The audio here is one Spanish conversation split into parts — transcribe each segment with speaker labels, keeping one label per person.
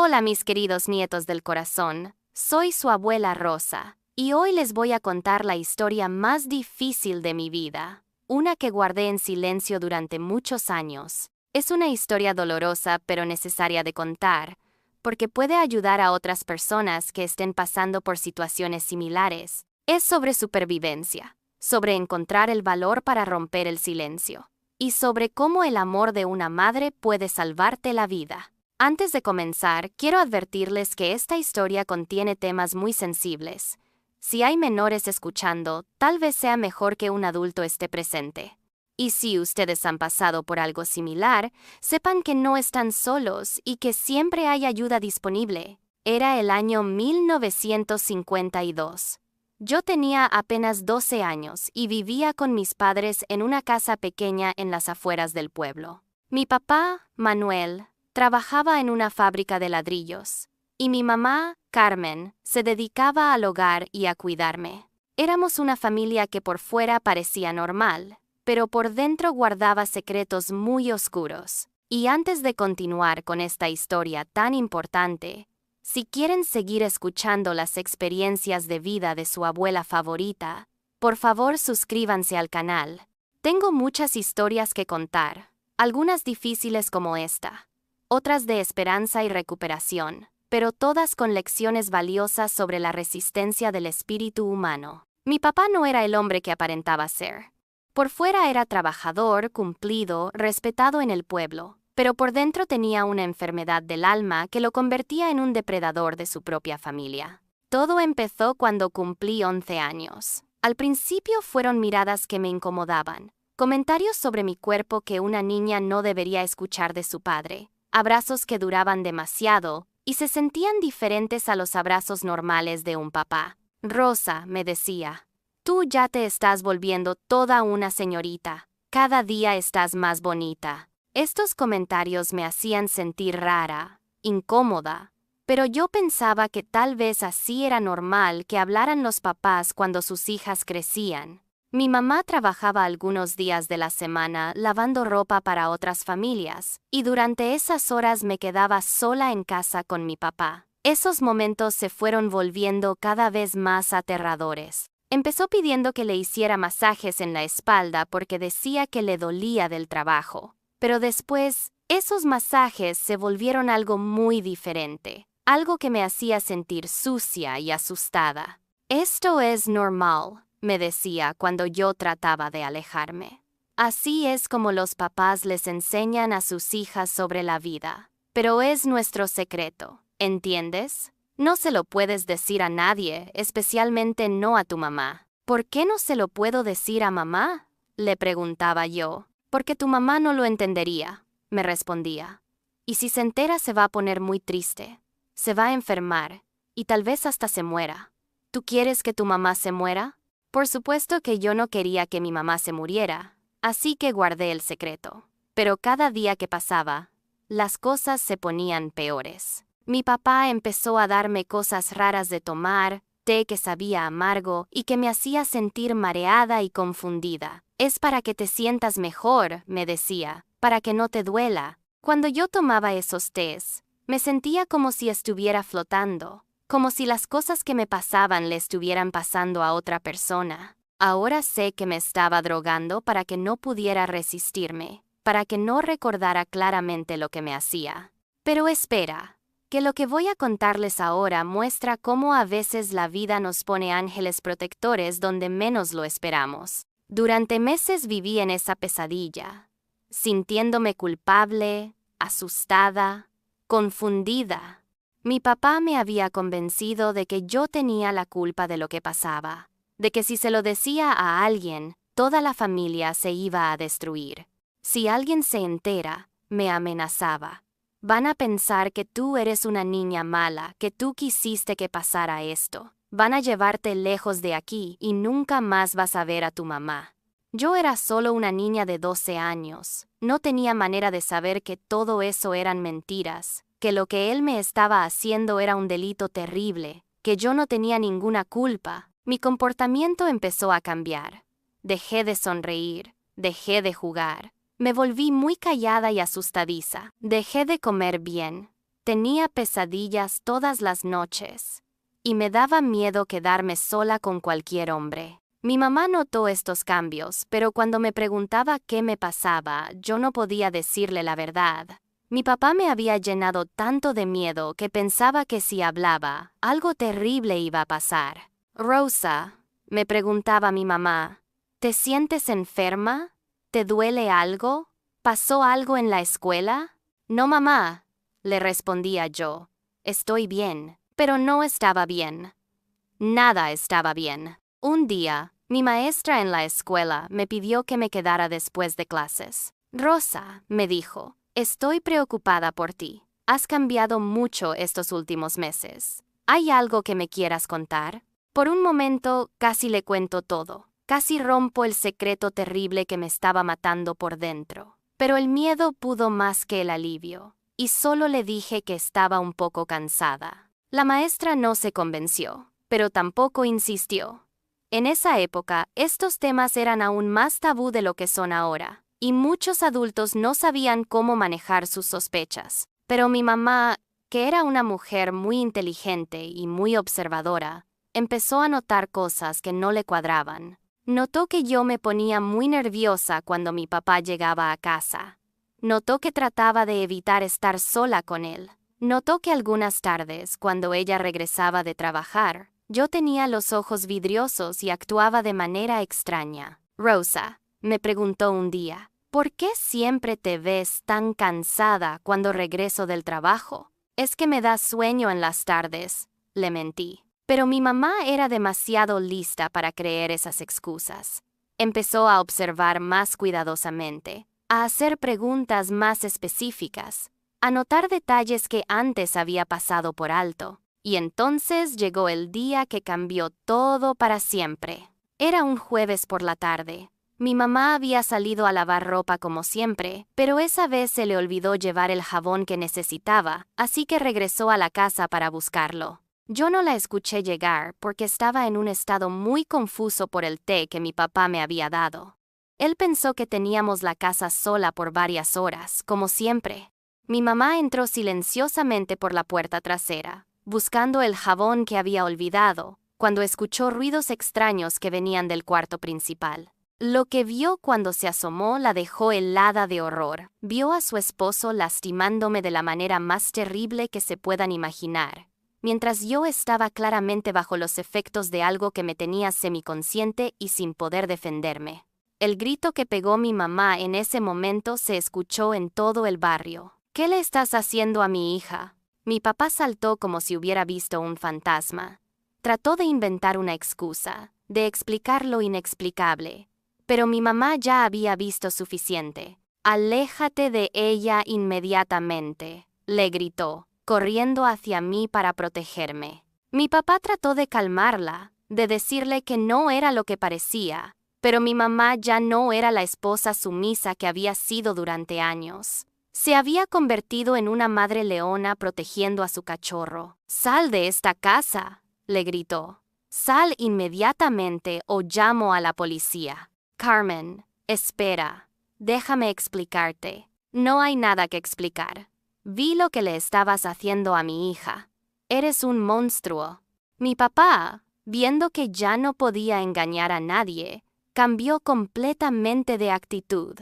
Speaker 1: Hola mis queridos nietos del corazón, soy su abuela Rosa, y hoy les voy a contar la historia más difícil de mi vida, una que guardé en silencio durante muchos años. Es una historia dolorosa pero necesaria de contar, porque puede ayudar a otras personas que estén pasando por situaciones similares. Es sobre supervivencia, sobre encontrar el valor para romper el silencio, y sobre cómo el amor de una madre puede salvarte la vida. Antes de comenzar, quiero advertirles que esta historia contiene temas muy sensibles. Si hay menores escuchando, tal vez sea mejor que un adulto esté presente. Y si ustedes han pasado por algo similar, sepan que no están solos y que siempre hay ayuda disponible. Era el año 1952. Yo tenía apenas 12 años y vivía con mis padres en una casa pequeña en las afueras del pueblo. Mi papá, Manuel, trabajaba en una fábrica de ladrillos, y mi mamá, Carmen, se dedicaba al hogar y a cuidarme. Éramos una familia que por fuera parecía normal, pero por dentro guardaba secretos muy oscuros. Y antes de continuar con esta historia tan importante, si quieren seguir escuchando las experiencias de vida de su abuela favorita, por favor suscríbanse al canal. Tengo muchas historias que contar, algunas difíciles como esta, otras de esperanza y recuperación, pero todas con lecciones valiosas sobre la resistencia del espíritu humano. Mi papá no era el hombre que aparentaba ser. Por fuera era trabajador, cumplido, respetado en el pueblo, pero por dentro tenía una enfermedad del alma que lo convertía en un depredador de su propia familia. Todo empezó cuando cumplí 11 años. Al principio fueron miradas que me incomodaban, comentarios sobre mi cuerpo que una niña no debería escuchar de su padre, abrazos que duraban demasiado y se sentían diferentes a los abrazos normales de un papá. Rosa, me decía, tú ya te estás volviendo toda una señorita. Cada día estás más bonita. Estos comentarios me hacían sentir rara, incómoda, pero yo pensaba que tal vez así era normal que hablaran los papás cuando sus hijas crecían. Mi mamá trabajaba algunos días de la semana lavando ropa para otras familias, y durante esas horas me quedaba sola en casa con mi papá. Esos momentos se fueron volviendo cada vez más aterradores. Empezó pidiendo que le hiciera masajes en la espalda porque decía que le dolía del trabajo. Pero después, esos masajes se volvieron algo muy diferente, algo que me hacía sentir sucia y asustada. Esto es normal, me decía cuando yo trataba de alejarme. Así es como los papás les enseñan a sus hijas sobre la vida. Pero es nuestro secreto, ¿entiendes? No se lo puedes decir a nadie, especialmente no a tu mamá. ¿Por qué no se lo puedo decir a mamá?, le preguntaba yo. Porque tu mamá no lo entendería, me respondía. Y si se entera se va a poner muy triste, se va a enfermar, y tal vez hasta se muera. ¿Tú quieres que tu mamá se muera? Por supuesto que yo no quería que mi mamá se muriera, así que guardé el secreto. Pero cada día que pasaba, las cosas se ponían peores. Mi papá empezó a darme cosas raras de tomar, té que sabía amargo y que me hacía sentir mareada y confundida. Es para que te sientas mejor, me decía, para que no te duela. Cuando yo tomaba esos tés, me sentía como si estuviera flotando, como si las cosas que me pasaban le estuvieran pasando a otra persona. Ahora sé que me estaba drogando para que no pudiera resistirme, para que no recordara claramente lo que me hacía. Pero espera, que lo que voy a contarles ahora muestra cómo a veces la vida nos pone ángeles protectores donde menos lo esperamos. Durante meses viví en esa pesadilla, sintiéndome culpable, asustada, confundida. Mi papá me había convencido de que yo tenía la culpa de lo que pasaba, de que si se lo decía a alguien, toda la familia se iba a destruir. Si alguien se entera, me amenazaba. Van a pensar que tú eres una niña mala, que tú quisiste que pasara esto. Van a llevarte lejos de aquí y nunca más vas a ver a tu mamá. Yo era solo una niña de 12 años. No tenía manera de saber que todo eso eran mentiras, que lo que él me estaba haciendo era un delito terrible, que yo no tenía ninguna culpa. Mi comportamiento empezó a cambiar. Dejé de sonreír, dejé de jugar. Me volví muy callada y asustadiza. Dejé de comer bien. Tenía pesadillas todas las noches y me daba miedo quedarme sola con cualquier hombre. Mi mamá notó estos cambios, pero cuando me preguntaba qué me pasaba, yo no podía decirle la verdad. Mi papá me había llenado tanto de miedo que pensaba que si hablaba, algo terrible iba a pasar. Rosa, me preguntaba mi mamá, ¿te sientes enferma? ¿Te duele algo? ¿Pasó algo en la escuela? No, mamá, le respondía yo. Estoy bien, pero no estaba bien. Nada estaba bien. Un día, mi maestra en la escuela me pidió que me quedara después de clases. Rosa, me dijo, estoy preocupada por ti. Has cambiado mucho estos últimos meses. ¿Hay algo que me quieras contar? Por un momento, casi le cuento todo. Casi rompo el secreto terrible que me estaba matando por dentro. Pero el miedo pudo más que el alivio, y solo le dije que estaba un poco cansada. La maestra no se convenció, pero tampoco insistió. En esa época, estos temas eran aún más tabú de lo que son ahora, y muchos adultos no sabían cómo manejar sus sospechas. Pero mi mamá, que era una mujer muy inteligente y muy observadora, empezó a notar cosas que no le cuadraban. Notó que yo me ponía muy nerviosa cuando mi papá llegaba a casa. Notó que trataba de evitar estar sola con él. Notó que algunas tardes, cuando ella regresaba de trabajar, yo tenía los ojos vidriosos y actuaba de manera extraña. Rosa, me preguntó un día, ¿por qué siempre te ves tan cansada cuando regreso del trabajo? Es que me da sueño en las tardes, le mentí. Pero mi mamá era demasiado lista para creer esas excusas. Empezó a observar más cuidadosamente, a hacer preguntas más específicas, a notar detalles que antes había pasado por alto. Y entonces llegó el día que cambió todo para siempre. Era un jueves por la tarde. Mi mamá había salido a lavar ropa como siempre, pero esa vez se le olvidó llevar el jabón que necesitaba, así que regresó a la casa para buscarlo. Yo no la escuché llegar porque estaba en un estado muy confuso por el té que mi papá me había dado. Él pensó que teníamos la casa sola por varias horas, como siempre. Mi mamá entró silenciosamente por la puerta trasera, buscando el jabón que había olvidado, cuando escuchó ruidos extraños que venían del cuarto principal. Lo que vio cuando se asomó la dejó helada de horror. Vio a su esposo lastimándome de la manera más terrible que se puedan imaginar, mientras yo estaba claramente bajo los efectos de algo que me tenía semiconsciente y sin poder defenderme. El grito que pegó mi mamá en ese momento se escuchó en todo el barrio. ¿Qué le estás haciendo a mi hija? Mi papá saltó como si hubiera visto un fantasma. Trató de inventar una excusa, de explicar lo inexplicable, pero mi mamá ya había visto suficiente. «Aléjate de ella inmediatamente», le gritó, corriendo hacia mí para protegerme. Mi papá trató de calmarla, de decirle que no era lo que parecía, pero mi mamá ya no era la esposa sumisa que había sido durante años. Se había convertido en una madre leona protegiendo a su cachorro. «Sal de esta casa», le gritó. «Sal inmediatamente o llamo a la policía». «Carmen, espera. Déjame explicarte». «No hay nada que explicar. Vi lo que le estabas haciendo a mi hija. Eres un monstruo». Mi papá, viendo que ya no podía engañar a nadie, cambió completamente de actitud.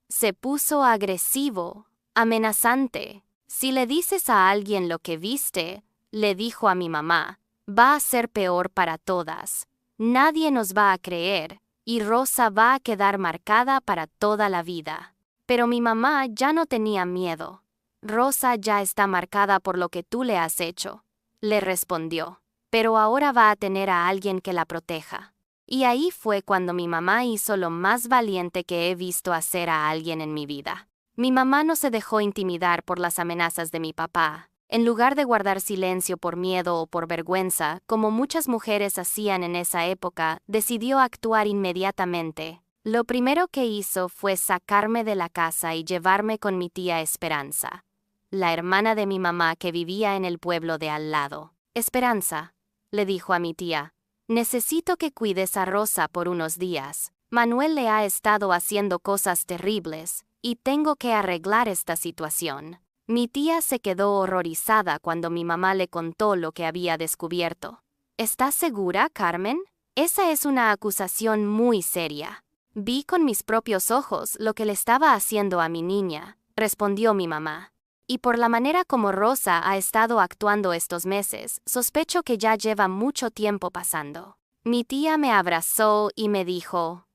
Speaker 1: Se puso agresivo, amenazante. «Si le dices a alguien lo que viste», le dijo a mi mamá, «va a ser peor para todas. Nadie nos va a creer, y Rosa va a quedar marcada para toda la vida». Pero mi mamá ya no tenía miedo. «Rosa ya está marcada por lo que tú le has hecho», le respondió, «pero ahora va a tener a alguien que la proteja». Y ahí fue cuando mi mamá hizo lo más valiente que he visto hacer a alguien en mi vida. Mi mamá no se dejó intimidar por las amenazas de mi papá. En lugar de guardar silencio por miedo o por vergüenza, como muchas mujeres hacían en esa época, decidió actuar inmediatamente. Lo primero que hizo fue sacarme de la casa y llevarme con mi tía Esperanza, la hermana de mi mamá que vivía en el pueblo de al lado. «Esperanza», le dijo a mi tía, «necesito que cuides a Rosa por unos días. Manuel le ha estado haciendo cosas terribles, y tengo que arreglar esta situación». Mi tía se quedó horrorizada cuando mi mamá le contó lo que había descubierto. ¿Estás segura, Carmen? Esa es una acusación muy seria. Vi con mis propios ojos lo que le estaba haciendo a mi niña, respondió mi mamá. Y por la manera como Rosa ha estado actuando estos meses, sospecho que ya lleva mucho tiempo pasando. Mi tía me abrazó y me dijo: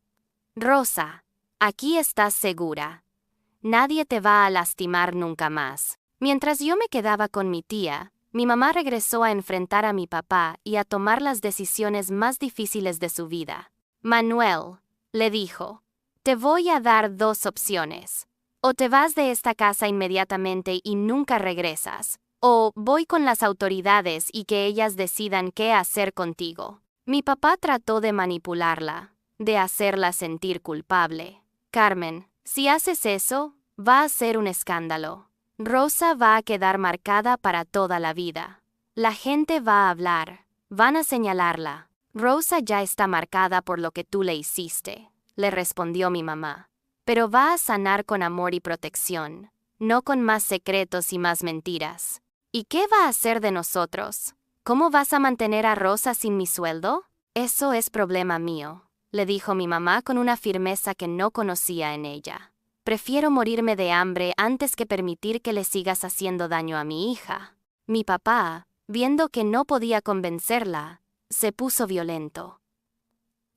Speaker 1: Rosa, aquí estás segura. Nadie te va a lastimar nunca más. Mientras yo me quedaba con mi tía, mi mamá regresó a enfrentar a mi papá y a tomar las decisiones más difíciles de su vida. Manuel, le dijo, te voy a dar dos opciones. O te vas de esta casa inmediatamente y nunca regresas, o voy con las autoridades y que ellas decidan qué hacer contigo. Mi papá trató de manipularla, de hacerla sentir culpable. Carmen, si haces eso, va a ser un escándalo. Rosa va a quedar marcada para toda la vida. La gente va a hablar, van a señalarla. Rosa ya está marcada por lo que tú le hiciste, le respondió mi mamá. Pero va a sanar con amor y protección, no con más secretos y más mentiras. ¿Y qué va a hacer de nosotros? ¿Cómo vas a mantener a Rosa sin mi sueldo? Eso es problema mío, le dijo mi mamá con una firmeza que no conocía en ella. Prefiero morirme de hambre antes que permitir que le sigas haciendo daño a mi hija. Mi papá, viendo que no podía convencerla, se puso violento.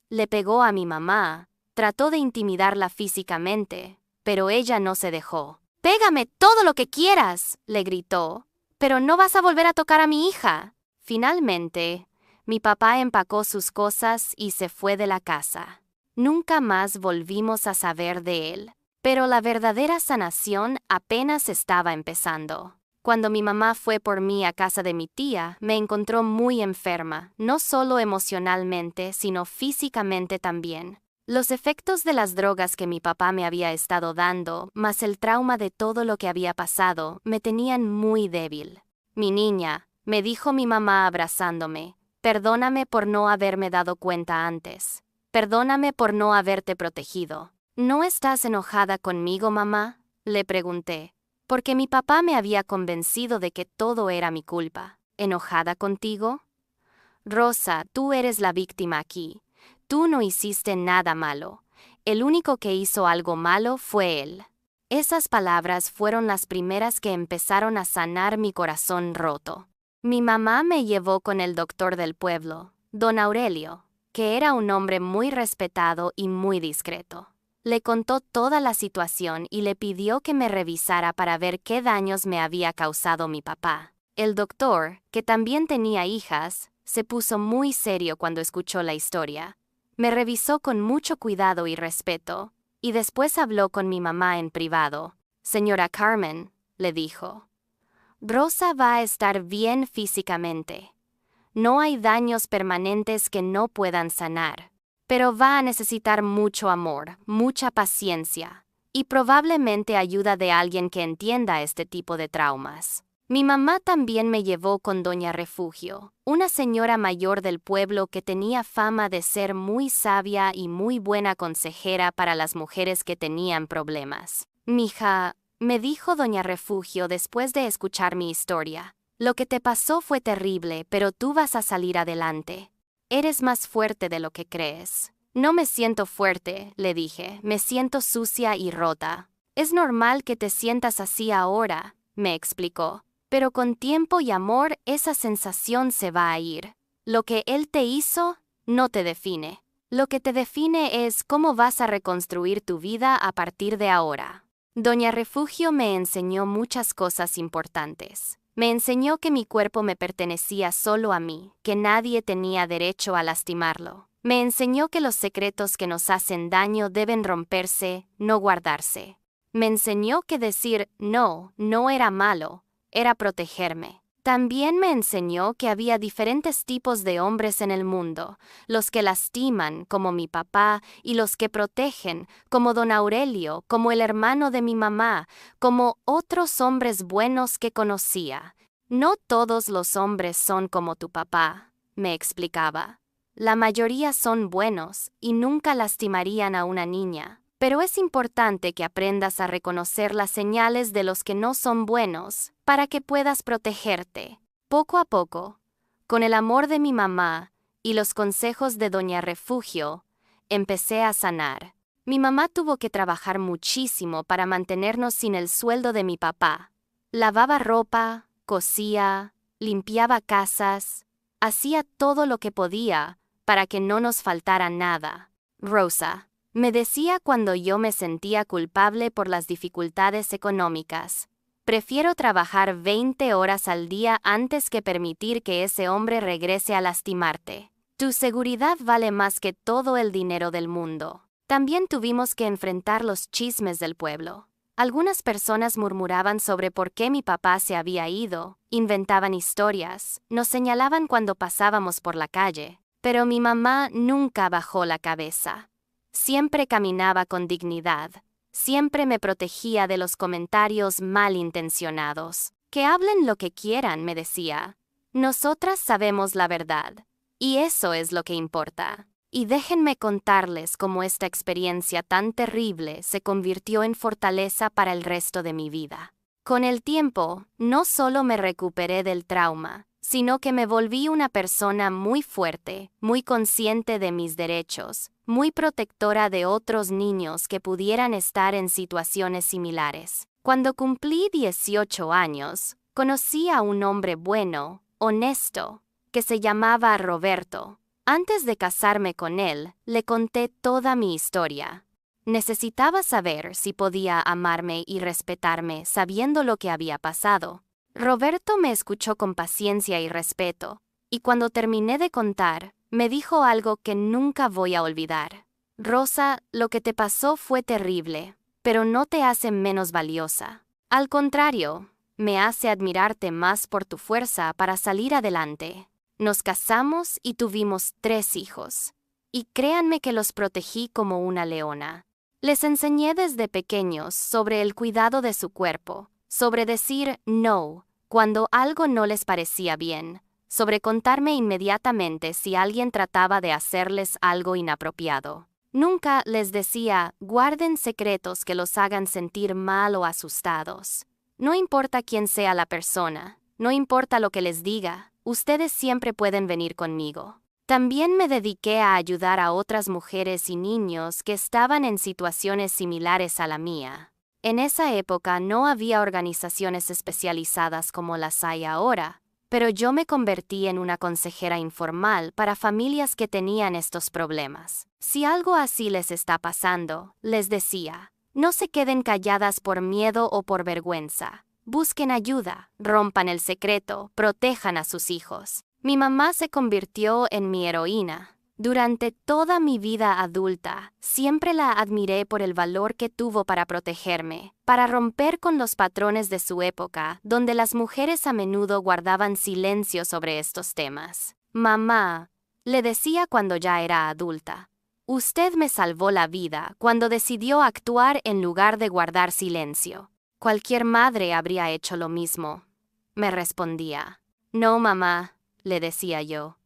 Speaker 1: Le pegó a mi mamá, trató de intimidarla físicamente, pero ella no se dejó. «¡Pégame todo lo que quieras!», le gritó, «pero no vas a volver a tocar a mi hija». Finalmente, mi papá empacó sus cosas y se fue de la casa. Nunca más volvimos a saber de él. Pero la verdadera sanación apenas estaba empezando. Cuando mi mamá fue por mí a casa de mi tía, me encontró muy enferma, no solo emocionalmente, sino físicamente también. Los efectos de las drogas que mi papá me había estado dando, más el trauma de todo lo que había pasado, me tenían muy débil. Mi niña, me dijo mi mamá abrazándome, perdóname por no haberme dado cuenta antes. Perdóname por no haberte protegido. ¿No estás enojada conmigo, mamá?, le pregunté, porque mi papá me había convencido de que todo era mi culpa. ¿Enojada contigo? Rosa, tú eres la víctima aquí. Tú no hiciste nada malo. El único que hizo algo malo fue él. Esas palabras fueron las primeras que empezaron a sanar mi corazón roto. Mi mamá me llevó con el doctor del pueblo, don Aurelio, que era un hombre muy respetado y muy discreto. Le contó toda la situación y le pidió que me revisara para ver qué daños me había causado mi papá. El doctor, que también tenía hijas, se puso muy serio cuando escuchó la historia. Me revisó con mucho cuidado y respeto, y después habló con mi mamá en privado. Señora Carmen, le dijo, Rosa va a estar bien físicamente. No hay daños permanentes que no puedan sanar. Pero va a necesitar mucho amor, mucha paciencia, y probablemente ayuda de alguien que entienda este tipo de traumas. Mi mamá también me llevó con doña Refugio, una señora mayor del pueblo que tenía fama de ser muy sabia y muy buena consejera para las mujeres que tenían problemas. «Mija», me dijo doña Refugio después de escuchar mi historia, «lo que te pasó fue terrible, pero tú vas a salir adelante. Eres más fuerte de lo que crees». «No me siento fuerte», le dije, «me siento sucia y rota». «Es normal que te sientas así ahora», me explicó, «pero con tiempo y amor esa sensación se va a ir. Lo que él te hizo no te define. Lo que te define es cómo vas a reconstruir tu vida a partir de ahora». Doña Refugio me enseñó muchas cosas importantes. Me enseñó que mi cuerpo me pertenecía solo a mí, que nadie tenía derecho a lastimarlo. Me enseñó que los secretos que nos hacen daño deben romperse, no guardarse. Me enseñó que decir no era malo, era protegerme. También me enseñó que había diferentes tipos de hombres en el mundo, los que lastiman, como mi papá, y los que protegen, como don Aurelio, como el hermano de mi mamá, como otros hombres buenos que conocía. «No todos los hombres son como tu papá», me explicaba. «La mayoría son buenos y nunca lastimarían a una niña. Pero es importante que aprendas a reconocer las señales de los que no son buenos, para que puedas protegerte. Poco a poco, con el amor de mi mamá y los consejos de Doña Refugio, empecé a sanar. Mi mamá tuvo que trabajar muchísimo para mantenernos sin el sueldo de mi papá. Lavaba ropa, cosía, limpiaba casas, hacía todo lo que podía para que no nos faltara nada. Rosa, me decía cuando yo me sentía culpable por las dificultades económicas. Prefiero trabajar 20 horas al día antes que permitir que ese hombre regrese a lastimarte. Tu seguridad vale más que todo el dinero del mundo. También tuvimos que enfrentar los chismes del pueblo. Algunas personas murmuraban sobre por qué mi papá se había ido, inventaban historias, nos señalaban cuando pasábamos por la calle. Pero mi mamá nunca bajó la cabeza. Siempre caminaba con dignidad. Siempre me protegía de los comentarios malintencionados. Que hablen lo que quieran, me decía. Nosotras sabemos la verdad. Y eso es lo que importa. Y déjenme contarles cómo esta experiencia tan terrible se convirtió en fortaleza para el resto de mi vida. Con el tiempo, no solo me recuperé del trauma, sino que me volví una persona muy fuerte, muy consciente de mis derechos, muy protectora de otros niños que pudieran estar en situaciones similares. Cuando cumplí 18 años, conocí a un hombre bueno, honesto, que se llamaba Roberto. Antes de casarme con él, le conté toda mi historia. Necesitaba saber si podía amarme y respetarme sabiendo lo que había pasado. Roberto me escuchó con paciencia y respeto, y cuando terminé de contar, me dijo algo que nunca voy a olvidar. Rosa, lo que te pasó fue terrible, pero no te hace menos valiosa. Al contrario, me hace admirarte más por tu fuerza para salir adelante. Nos casamos y tuvimos 3 hijos, y créanme que los protegí como una leona. Les enseñé desde pequeños sobre el cuidado de su cuerpo, sobre decir no cuando algo no les parecía bien, sobre contarme inmediatamente si alguien trataba de hacerles algo inapropiado. Nunca les decía, guarden secretos que los hagan sentir mal o asustados. No importa quién sea la persona, no importa lo que les diga, ustedes siempre pueden venir conmigo. También me dediqué a ayudar a otras mujeres y niños que estaban en situaciones similares a la mía. En esa época no había organizaciones especializadas como las hay ahora, pero yo me convertí en una consejera informal para familias que tenían estos problemas. Si algo así les está pasando, les decía, no se queden calladas por miedo o por vergüenza. Busquen ayuda, rompan el secreto, protejan a sus hijos. Mi mamá se convirtió en mi heroína. Durante toda mi vida adulta, siempre la admiré por el valor que tuvo para protegerme, para romper con los patrones de su época, donde las mujeres a menudo guardaban silencio sobre estos temas. Mamá, le decía cuando ya era adulta, usted me salvó la vida cuando decidió actuar en lugar de guardar silencio. Cualquier madre habría hecho lo mismo, me respondía. No, mamá, le decía yo.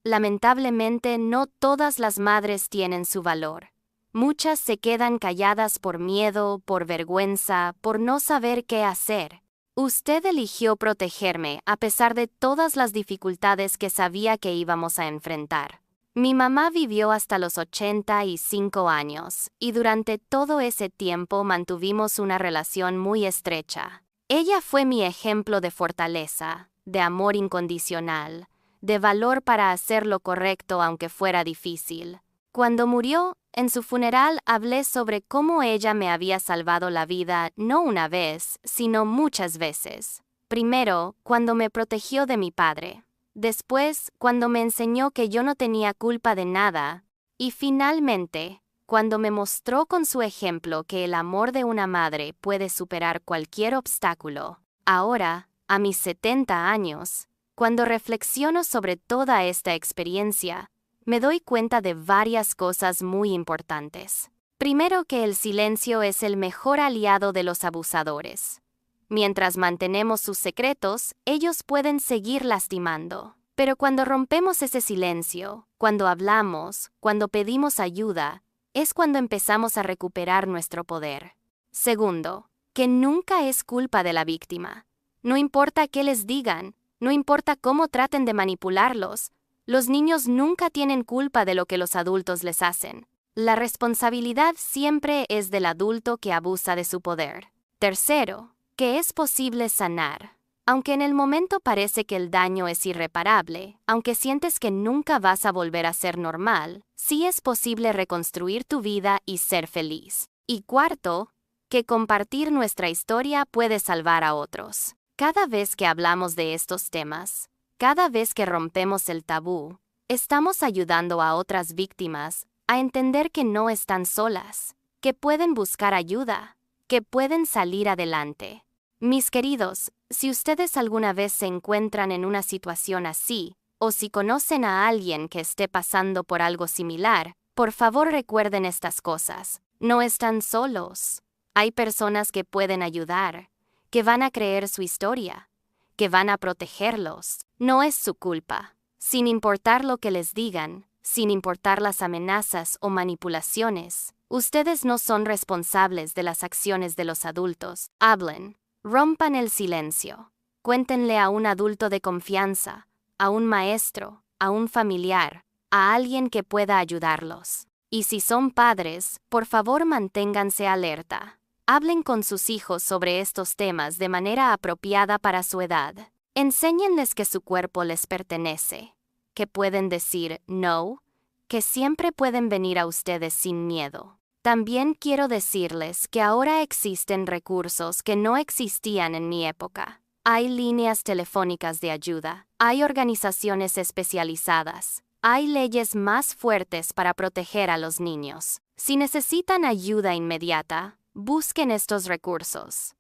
Speaker 1: Lamentablemente, no todas las madres tienen su valor. Muchas se quedan calladas por miedo, por vergüenza, por no saber qué hacer. Usted eligió protegerme a pesar de todas las dificultades que sabía que íbamos a enfrentar. Mi mamá vivió hasta los 85 años, y durante todo ese tiempo mantuvimos una relación muy estrecha. Ella fue mi ejemplo de fortaleza, de amor incondicional, de valor para hacer lo correcto aunque fuera difícil. Cuando murió, en su funeral hablé sobre cómo ella me había salvado la vida no una vez, sino muchas veces. Primero, cuando me protegió de mi padre. Después, cuando me enseñó que yo no tenía culpa de nada. Y finalmente, cuando me mostró con su ejemplo que el amor de una madre puede superar cualquier obstáculo. Ahora, a mis 70 años, cuando reflexiono sobre toda esta experiencia, me doy cuenta de varias cosas muy importantes. Primero, que el silencio es el mejor aliado de los abusadores. Mientras mantenemos sus secretos, ellos pueden seguir lastimando. Pero cuando rompemos ese silencio, cuando hablamos, cuando pedimos ayuda, es cuando empezamos a recuperar nuestro poder. Segundo, que nunca es culpa de la víctima. No importa qué les digan, no importa cómo traten de manipularlos, los niños nunca tienen culpa de lo que los adultos les hacen. La responsabilidad siempre es del adulto que abusa de su poder. Tercero, que es posible sanar. Aunque en el momento parece que el daño es irreparable, aunque sientes que nunca vas a volver a ser normal, sí es posible reconstruir tu vida y ser feliz. Y cuarto, que compartir nuestra historia puede salvar a otros. Cada vez que hablamos de estos temas, cada vez que rompemos el tabú, estamos ayudando a otras víctimas a entender que no están solas, que pueden buscar ayuda, que pueden salir adelante. Mis queridos, si ustedes alguna vez se encuentran en una situación así, o si conocen a alguien que esté pasando por algo similar, por favor recuerden estas cosas. No están solos. Hay personas que pueden ayudar, que van a creer su historia, que van a protegerlos. No es su culpa. Sin importar lo que les digan, sin importar las amenazas o manipulaciones, ustedes no son responsables de las acciones de los adultos. Hablen. Rompan el silencio. Cuéntenle a un adulto de confianza, a un maestro, a un familiar, a alguien que pueda ayudarlos. Y si son padres, por favor manténganse alerta. Hablen con sus hijos sobre estos temas de manera apropiada para su edad. Enséñenles que su cuerpo les pertenece, que pueden decir no, que siempre pueden venir a ustedes sin miedo. También quiero decirles que ahora existen recursos que no existían en mi época. Hay líneas telefónicas de ayuda, hay organizaciones especializadas, hay leyes más fuertes para proteger a los niños. Si necesitan ayuda inmediata, busquen estos recursos.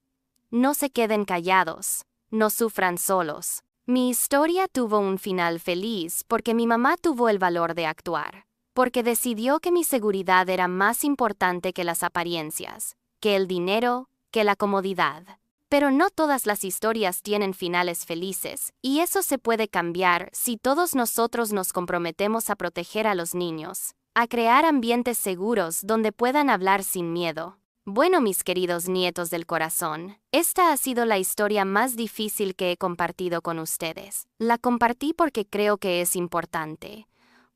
Speaker 1: No se queden callados, no sufran solos. Mi historia tuvo un final feliz porque mi mamá tuvo el valor de actuar. Porque decidió que mi seguridad era más importante que las apariencias, que el dinero, que la comodidad. Pero no todas las historias tienen finales felices, y eso se puede cambiar si todos nosotros nos comprometemos a proteger a los niños, a crear ambientes seguros donde puedan hablar sin miedo. Bueno, mis queridos nietos del corazón, esta ha sido la historia más difícil que he compartido con ustedes. La compartí porque creo que es importante,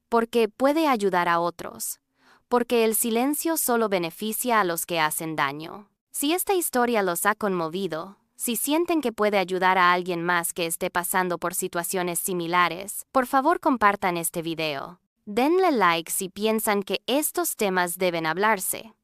Speaker 1: porque puede ayudar a otros, porque el silencio solo beneficia a los que hacen daño. Si esta historia los ha conmovido, si sienten que puede ayudar a alguien más que esté pasando por situaciones similares, por favor compartan este video. Denle like si piensan que estos temas deben hablarse.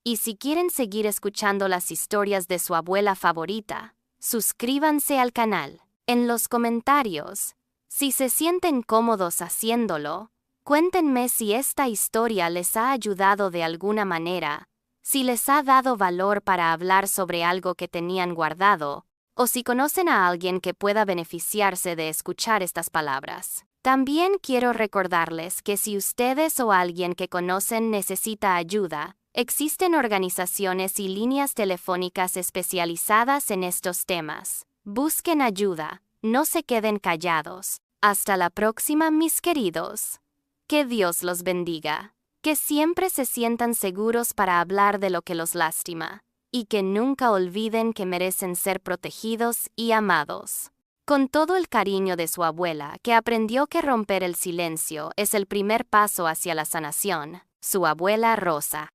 Speaker 1: Y si quieren seguir escuchando las historias de su abuela favorita, suscríbanse al canal. En los comentarios, si se sienten cómodos haciéndolo, cuéntenme si esta historia les ha ayudado de alguna manera, si les ha dado valor para hablar sobre algo que tenían guardado, o si conocen a alguien que pueda beneficiarse de escuchar estas palabras. También quiero recordarles que si ustedes o alguien que conocen necesita ayuda, existen organizaciones y líneas telefónicas especializadas en estos temas. Busquen ayuda, no se queden callados. Hasta la próxima, mis queridos. Que Dios los bendiga, que siempre se sientan seguros para hablar de lo que los lastima, y que nunca olviden que merecen ser protegidos y amados. Con todo el cariño de su abuela, que aprendió que romper el silencio es el primer paso hacia la sanación, su abuela Rosa.